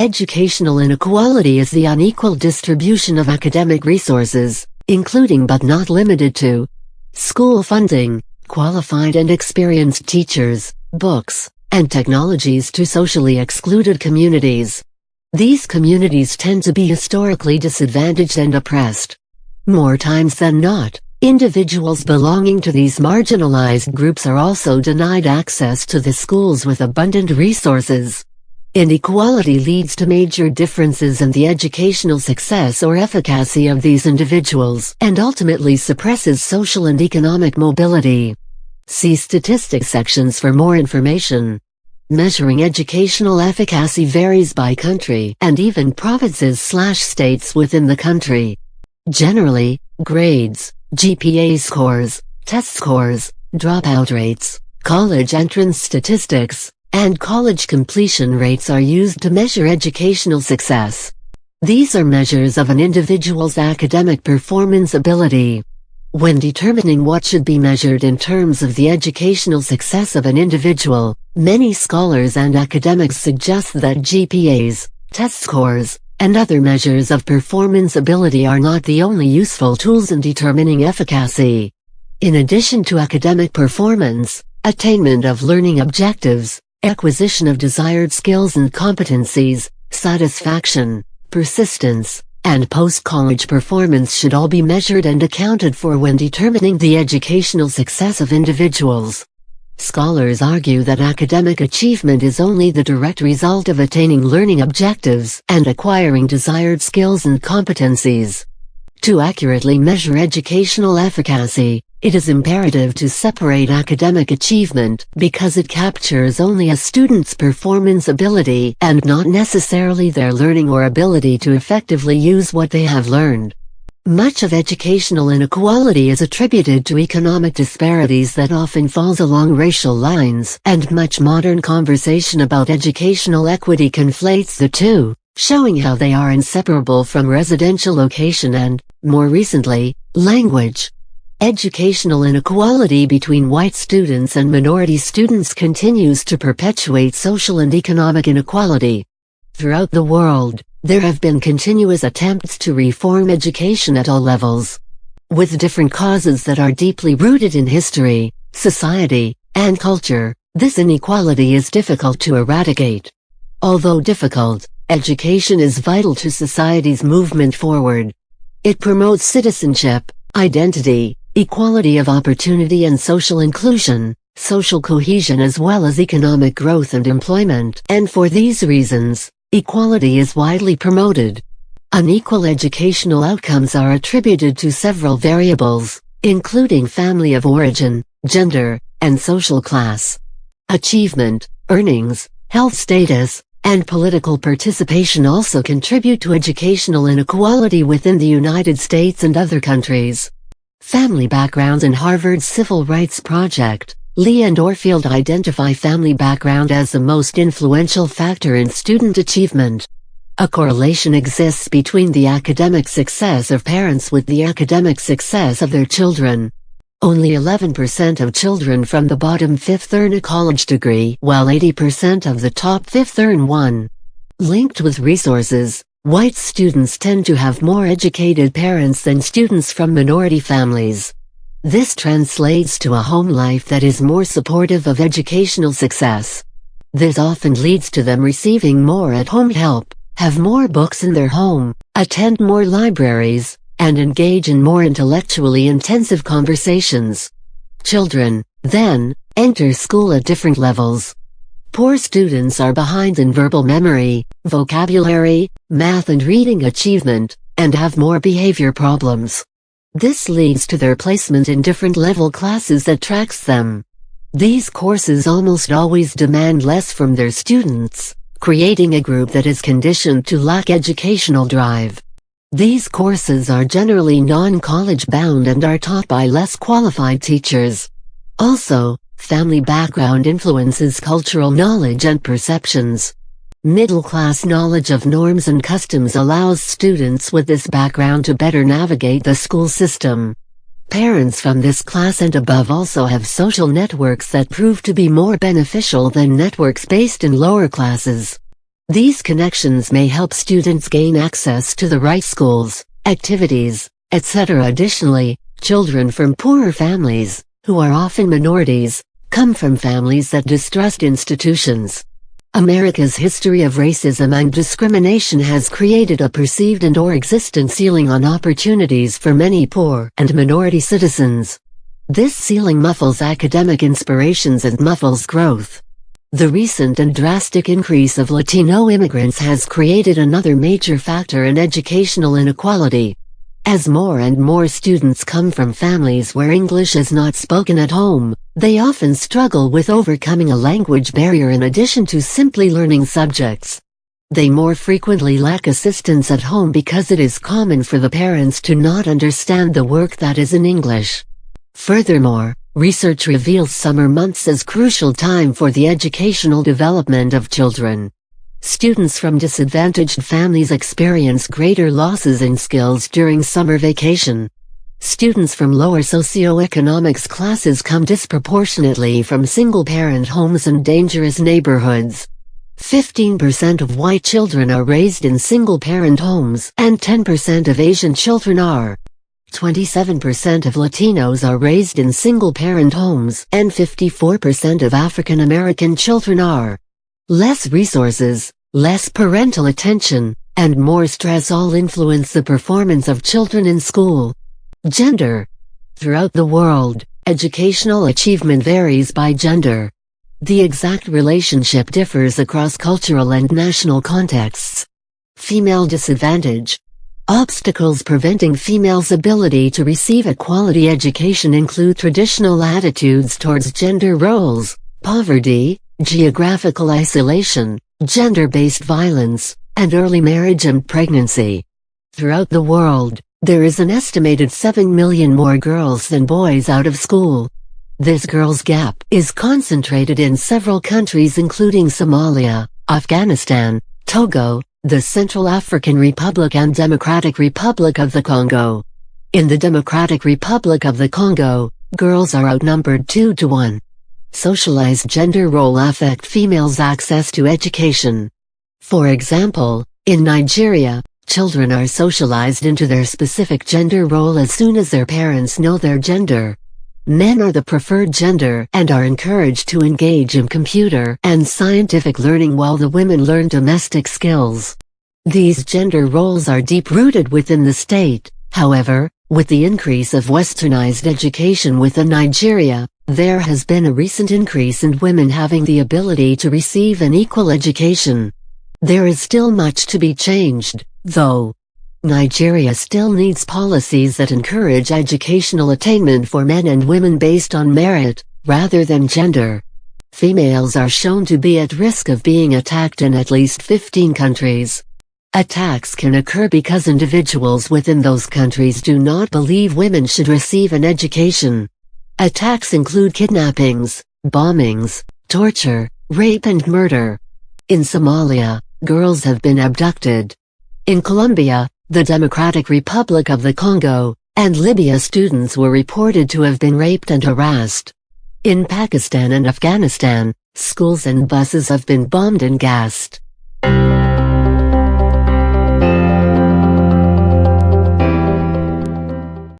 Educational inequality is the unequal distribution of academic resources, including but not limited to school funding, qualified and experienced teachers, books, and technologies to socially excluded communities. These communities tend to be historically disadvantaged and oppressed. More times than not, individuals belonging to these marginalized groups are also denied access to the schools with abundant resources. Inequality leads to major differences in the educational success or efficacy of these individuals and ultimately suppresses social and economic mobility. See statistics sections for more information. Measuring educational efficacy varies by country and even provinces/states within the country. Generally, grades, GPA scores, test scores, dropout rates, college entrance statistics, and college completion rates are used to measure educational success. These are measures of an individual's academic performance ability. When determining what should be measured in terms of the educational success of an individual, many scholars and academics suggest that GPAs, test scores, and other measures of performance ability are not the only useful tools in determining efficacy. In addition to academic performance, attainment of learning objectives, acquisition of desired skills and competencies, satisfaction, persistence, and post-college performance should all be measured and accounted for when determining the educational success of individuals. Scholars argue that academic achievement is only the direct result of attaining learning objectives and acquiring desired skills and competencies. To accurately measure educational efficacy, it is imperative to separate academic achievement because it captures only a student's performance ability and not necessarily their learning or ability to effectively use what they have learned. Much of educational inequality is attributed to economic disparities that often falls along racial lines, and much modern conversation about educational equity conflates the two, showing how they are inseparable from residential location and, more recently, language. Educational inequality between white students and minority students continues to perpetuate social and economic inequality. Throughout the world, there have been continuous attempts to reform education at all levels. With different causes that are deeply rooted in history, society, and culture, this inequality is difficult to eradicate. Although difficult, education is vital to society's movement forward. It promotes citizenship, identity, equality of opportunity and social inclusion, social cohesion as well as economic growth and employment, and for these reasons, equality is widely promoted. Unequal educational outcomes are attributed to several variables, including family of origin, gender, and social class. Achievement, earnings, health status, and political participation also contribute to educational inequality within the United States and other countries. Family background. In Harvard's Civil Rights Project, Lee and Orfield identify family background as the most influential factor in student achievement. A correlation exists between the academic success of parents with the academic success of their children. Only 11% of children from the bottom fifth earn a college degree, while 80% of the top fifth earn one. Linked with resources, white students tend to have more educated parents than students from minority families. This translates to a home life that is more supportive of educational success. This often leads to them receiving more at-home help, have more books in their home, attend more libraries, and engage in more intellectually intensive conversations. Children, then, enter school at different levels. Poor students are behind in verbal memory, vocabulary, math and reading achievement, and have more behavior problems. This leads to their placement in different level classes that tracks them. These courses almost always demand less from their students, creating a group that is conditioned to lack educational drive. These courses are generally non-college bound and are taught by less qualified teachers. Also, family background influences cultural knowledge and perceptions. Middle-class knowledge of norms and customs allows students with this background to better navigate the school system. Parents from this class and above also have social networks that prove to be more beneficial than networks based in lower classes. These connections may help students gain access to the right schools, activities, etc. Additionally, children from poorer families, who are often minorities, come from families that distrust institutions. America's history of racism and discrimination has created a perceived and/or existent ceiling on opportunities for many poor and minority citizens. This ceiling muffles academic inspirations and muffles growth. The recent and drastic increase of Latino immigrants has created another major factor in educational inequality. As more and more students come from families where English is not spoken at home, they often struggle with overcoming a language barrier in addition to simply learning subjects. They more frequently lack assistance at home because it is common for the parents to not understand the work that is in English. Furthermore, research reveals summer months as crucial time for the educational development of children. Students from disadvantaged families experience greater losses in skills during summer vacation. Students from lower socioeconomics classes come disproportionately from single-parent homes and dangerous neighborhoods. 15% of white children are raised in single-parent homes, and 10% of Asian children are. 27% of Latinos are raised in single-parent homes, and 54% of African American children are. Less resources, less parental attention, and more stress all influence the performance of children in school. Gender. Throughout the world, educational achievement varies by gender. The exact relationship differs across cultural and national contexts. Female disadvantage. Obstacles preventing females' ability to receive a quality education include traditional attitudes towards gender roles, poverty, geographical isolation, gender-based violence, and early marriage and pregnancy. Throughout the world, there is an estimated 7 million more girls than boys out of school. This girls' gap is concentrated in several countries including Somalia, Afghanistan, Togo, the Central African Republic and Democratic Republic of the Congo. In the Democratic Republic of the Congo, girls are outnumbered 2 to 1. Socialized gender roles affect females' access to education. For example, in Nigeria, children are socialized into their specific gender role as soon as their parents know their gender. Men are the preferred gender and are encouraged to engage in computer and scientific learning while the women learn domestic skills. These gender roles are deep-rooted within the state. However, with the increase of westernized education within Nigeria, there has been a recent increase in women having the ability to receive an equal education. There is still much to be changed, though. Nigeria still needs policies that encourage educational attainment for men and women based on merit, rather than gender. Females are shown to be at risk of being attacked in at least 15 countries. Attacks can occur because individuals within those countries do not believe women should receive an education. Attacks include kidnappings, bombings, torture, rape and murder. In Somalia, girls have been abducted. In Colombia, the Democratic Republic of the Congo, and Libya, students were reported to have been raped and harassed. In Pakistan and Afghanistan, schools and buses have been bombed and gassed.